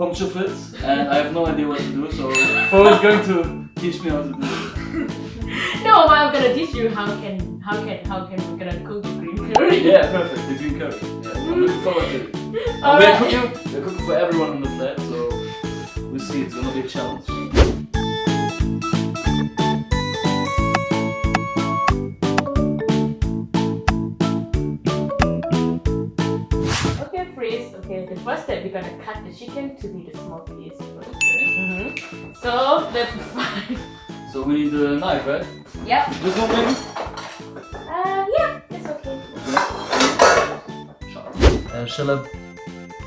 puncture Fritz, and I have no idea what to do, so Foey is going to teach me how to do it. No, I'm gonna teach you how can we gonna cook green curry. Yeah, perfect, the green curry. Yeah, I'm looking forward to it. And we're cooking for everyone in the flat, so we'll see, it's gonna be a challenge. Okay, Fritz. Okay, the first step we're gonna cut the chicken to be the small piece. So let's fine. So we need a knife, right? Yep. This one maybe? Yeah, it's okay. Sharp. Shall I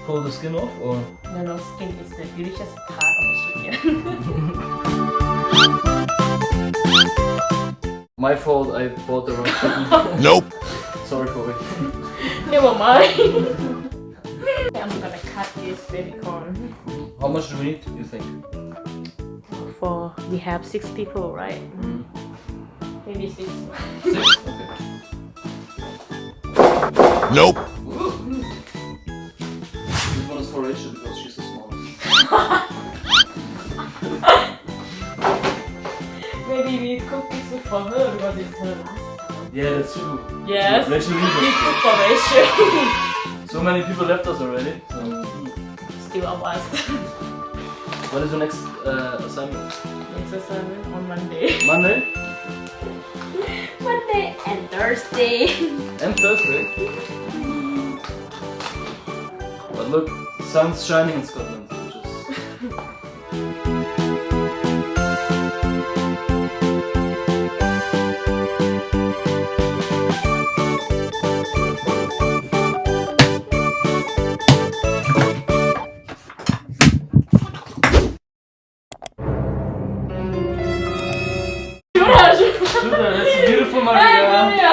pull the skin off or? No, skin is the delicious part of the chicken. My fault, I bought the wrong chicken. Nope. Sorry for it. Never mind. I'm gonna cut this baby corn. How much do we need, you think? We have 6 people, right? Maybe 6. 6? Okay. Nope. This one is for Rachel because she's the smallest. Maybe we cook this for her because it's her last time. Yeah, that's true. Yes. Rachel We needs cook for Rachel. So many people left us already. So. Still a us. What is the next assignment? Next assignment on Monday. Monday? Monday and Thursday. And Thursday? But look, the sun's shining in Scotland, which is... Super, that's a beautiful Maria.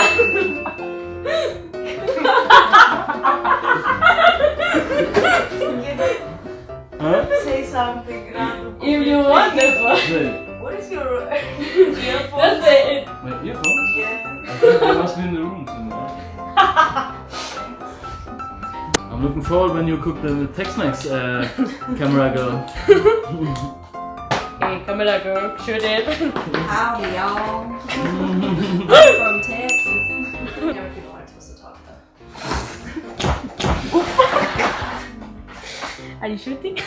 Huh? Say something random. If you want that one. Say, What is your earphone? That's it. my earphones? Yeah. I think they must be in the room somewhere. I'm looking forward when you cook the Tex-Mex camera girl. Hey, camera girl, shoot it. Howdy, y'all. I'm from Texas. Never people aren't supposed to talk though. Are you shooting?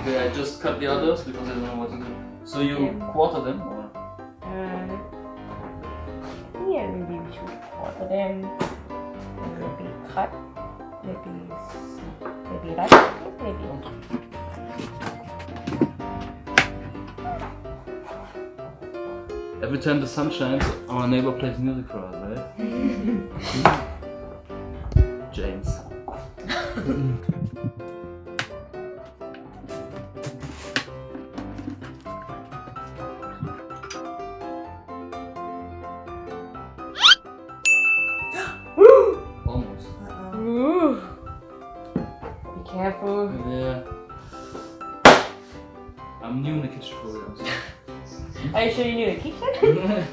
Okay, I just cut the others because I don't know what to do. So you quarter them or? Yeah, maybe we should quarter them. Maybe cut. Maybe right. Maybe. Every time the sun shines, our neighbor plays music for us, right? James. Almost. Ooh. Be careful. Yeah. I'm new in the kitchen for you. Are you sure you need a kitchen?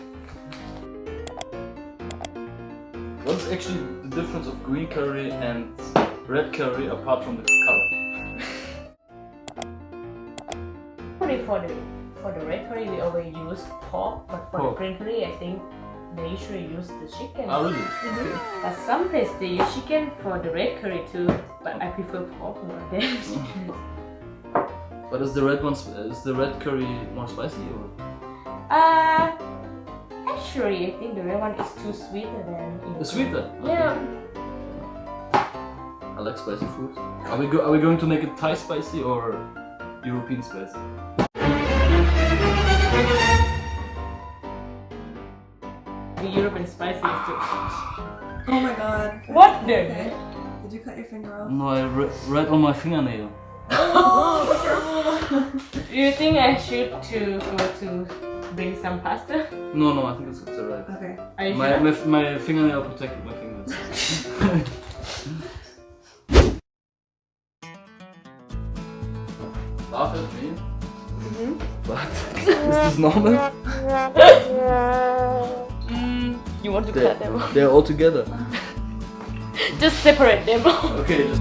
What's actually the difference of green curry and red curry apart from the color? For the red curry, we always use pork, but for the green curry, I think they usually use the chicken. Oh, really? But some places they use chicken for the red curry too, but I prefer pork more than chicken. But is the red curry more spicy or? Actually, I think the red one is too sweeter than. It's sweeter. Okay. Yeah. I like spicy food. Are we going to make it Thai spicy or European spicy? The European spicy is too. Oh my god. What the? Okay. Did you cut your finger off? No, right on my fingernail. Do you think I should go to bring some pasta? No, I think it's alright. Okay. Are you sure? My fingernail protected my fingers. Laugh at me. But is this normal? You want to cut them off? They're all together. Just separate them. Okay, just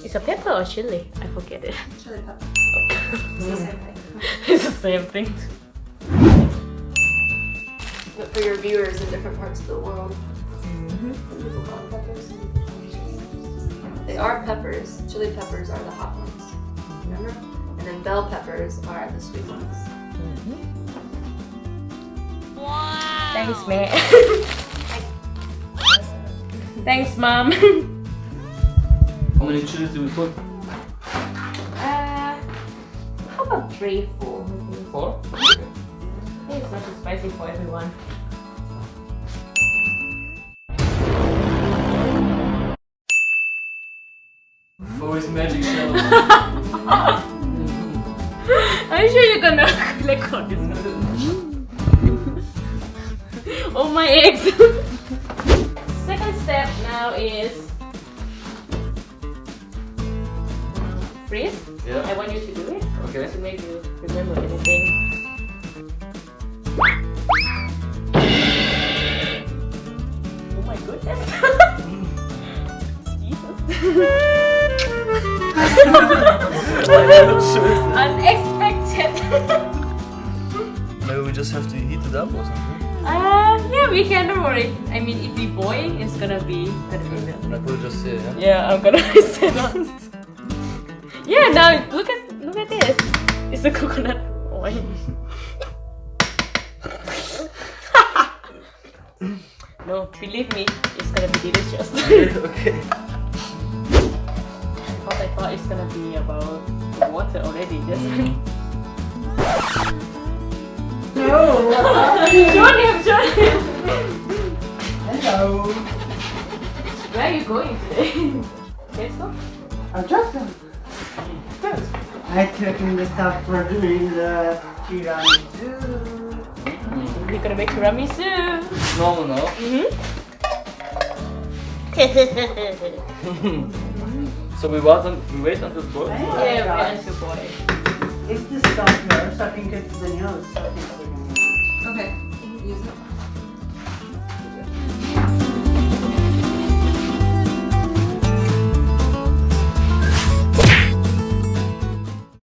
It's a pepper or chili? I forget it. Chili pepper. It's the same thing. It's the same thing. But for your viewers in different parts of the world, people call them peppers. They are peppers. Chili peppers are the hot ones. Remember? And then bell peppers are the sweet ones. Thanks, man. Thanks, mom. how many chilies do we put? How about 3, 4? 4? Okay. I think it's not too spicy for everyone. Foey's magic shells. Are you sure you're gonna record this? Oh my eggs! Second step now is freeze. Yeah. I want you to do it Okay. to make you remember anything. Oh my goodness! Jesus! Unexpected! Maybe we just have to heat it up or something. Yeah, we can, don't worry. I mean, if we boil, it's gonna be I put it just here, yeah? Yeah, I'm gonna set on. Yeah, now look at this. It's the coconut oil. No, believe me, it's gonna be delicious. Okay. Because I thought it's gonna be about water already. Just No! show him. Hello! Where are you going today? Tesco? I'm just I took in the stuff for doing the tiramisu. We're gonna make tiramisu. No, no. So we wait until it boils? Yeah, we're going to boil. It's the stuff here, so I think it's the nose. So I think we're gonna use it. Okay. Use it.